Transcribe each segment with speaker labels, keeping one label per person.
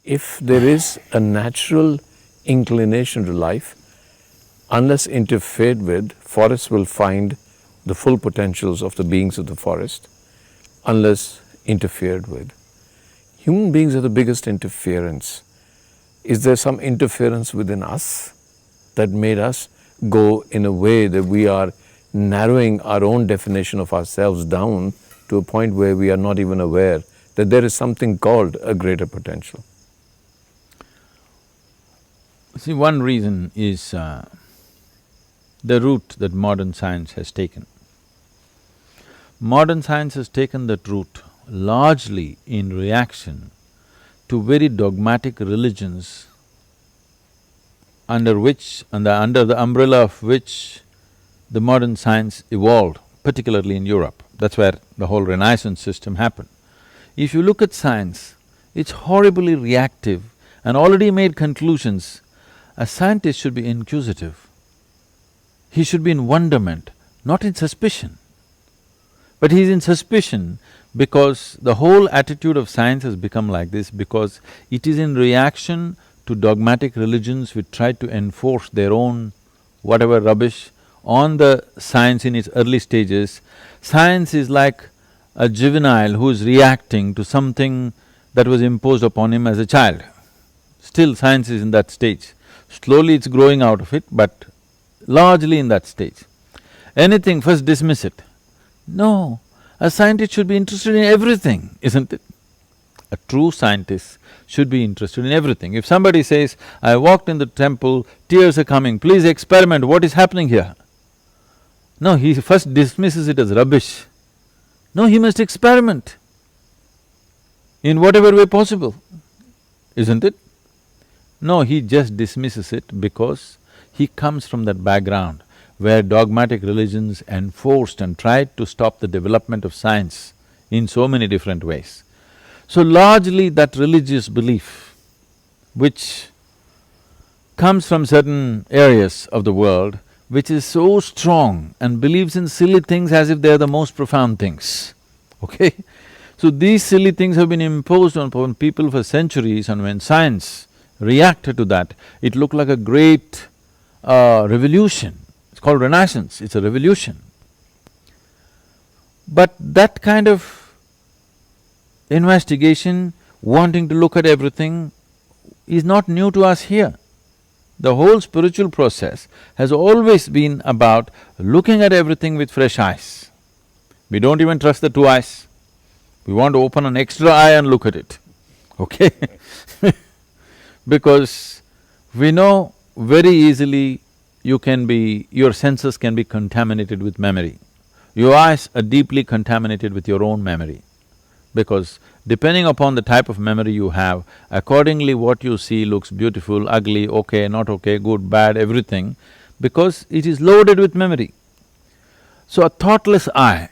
Speaker 1: if there is a natural inclination to life, unless interfered with, forests will find the full potentials of the beings of the forest, unless interfered with. Human beings are the biggest interference. Is there some interference within us that made us go in a way that we are narrowing our own definition of ourselves down to a point where we are not even aware that there is something called a greater potential?
Speaker 2: See, one reason is the route that modern science has taken. Modern science has taken that route largely in reaction to very dogmatic religions under the umbrella of which the modern science evolved, particularly in Europe. That's where the whole Renaissance system happened. If you look at science, it's horribly reactive and already made conclusions. A scientist should be inquisitive. He should be in wonderment, not in suspicion. But he's in suspicion because the whole attitude of science has become like this, because it is in reaction to dogmatic religions which try to enforce their own whatever rubbish on the science in its early stages. Science is like a juvenile who is reacting to something that was imposed upon him as a child. Still science is in that stage. Slowly it's growing out of it, but largely in that stage. Anything, first dismiss it. No, a scientist should be interested in everything, isn't it? A true scientist should be interested in everything. If somebody says, I walked in the temple, tears are coming, please experiment, what is happening here? No, he first dismisses it as rubbish. No, he must experiment in whatever way possible, isn't it? No, he just dismisses it because he comes from that background where dogmatic religions enforced and tried to stop the development of science in so many different ways. So largely that religious belief, which comes from certain areas of the world, which is so strong and believes in silly things as if they're the most profound things, okay? So these silly things have been imposed upon people for centuries, and when science reacted to that, it looked like a great revolution. It's called Renaissance, it's a revolution. But that kind of investigation, wanting to look at everything, is not new to us here. The whole spiritual process has always been about looking at everything with fresh eyes. We don't even trust the two eyes. We want to open an extra eye and look at it, okay? Because we know very easily your senses can be contaminated with memory. Your eyes are deeply contaminated with your own memory, because depending upon the type of memory you have, accordingly what you see looks beautiful, ugly, okay, not okay, good, bad, everything, because it is loaded with memory. So a thoughtless eye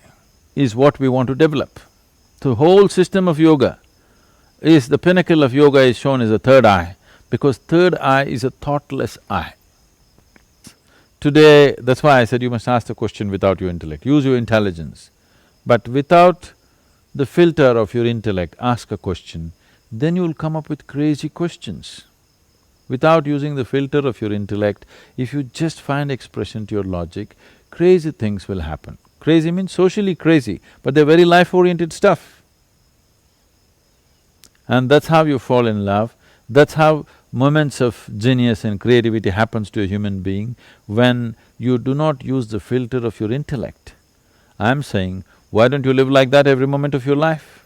Speaker 2: is what we want to develop. The whole system of yoga is… the pinnacle of yoga is shown as a third eye, because third eye is a thoughtless eye. Today, that's why I said you must ask the question without your intellect, use your intelligence. But without the filter of your intellect, ask a question, then you'll come up with crazy questions. Without using the filter of your intellect, if you just find expression to your logic, crazy things will happen. Crazy means socially crazy, but they're very life-oriented stuff. And that's how you fall in love, that's how moments of genius and creativity happens to a human being, when you do not use the filter of your intellect. I'm saying, why don't you live like that every moment of your life?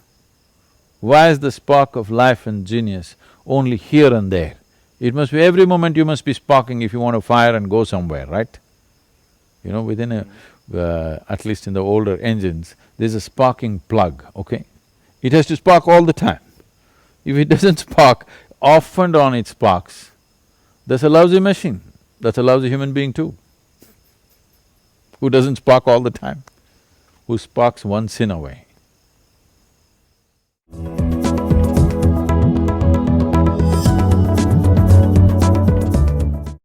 Speaker 2: Why is the spark of life and genius only here and there? It must be every moment you must be sparking if you want to fire and go somewhere, right? You know, within at least in the older engines, there's a sparking plug, okay? It has to spark all the time. If it doesn't spark, off and on it sparks. That's a lousy machine, that's a lousy human being too, who doesn't spark all the time, who sparks once in a way.